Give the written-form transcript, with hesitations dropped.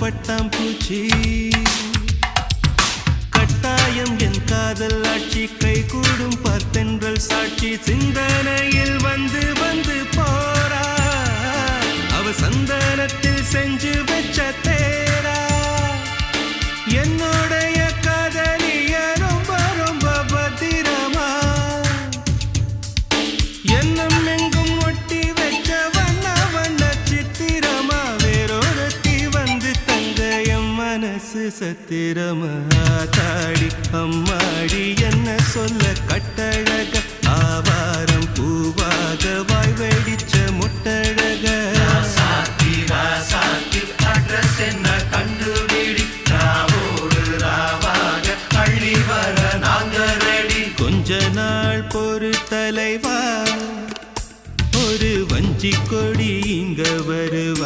பட்டாம்பூச்சி கட்டாயம் என் காதல் ஆட்சி கை கூடும் பார்த்தென்றல் சாட்சி சிந்தனையில் வந்து வந்து போறா அவ சந்தனத்தில் செஞ்சு வச்ச தேரா என்னுடைய காதலிய ரொம்ப ரொம்ப பத்திரமா என்னம் எங்கும் ஒட்டி வச்ச வண்ண வண்ண சித்திரமா வேறொருத்தி வந்து தங்க என் மனசு சத்திரமா தாடி அம்மாடி என்ன சொல்ல கட்டழக ஆவாரம் பூவாக வாய் வெடிச்ச முட்டழக அட்ரஸ் என்ன கண்டுபிடி ராவோடு ராவாக அள்ளி வர நாங்க ரெடி கொஞ்ச நாள் பொறு தலைவா ஒரு வஞ்சி கொடி இங்க வருவா